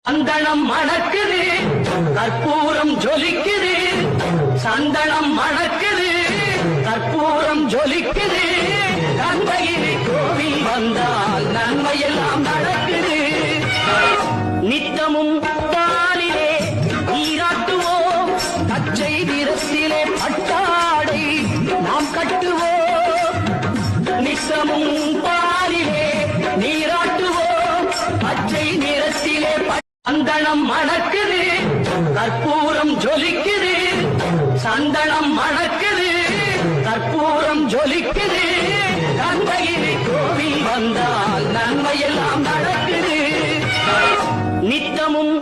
சந்தனம் மணக்குது, கற்பூரம் ஜொலிக்குது. சந்தனம் மணக்குது, கற்பூரம் ஜொலிக்குது. கந்தகிரி கோவில் வந்தால் நன்மையெல்லாம் நடக்குது. நித்தமும் பாலிலே நீராட்டுவோம், பச்சை நிறத்திலே பட்டாடை நாம் கட்டுவோம். நித்தமும் பாலிலே நீராட்டுவோம், பச்சை நிறத்திலே சந்தனம் மணக்குது, கற்பூரம் ஜொலிக்குது. சந்தனம் மணக்குது, கற்பூரம் ஜொலிக்குது. கந்தகிரி கோவில் வந்தால் நன்மையெல்லாம் நடக்குது. நித்தமும்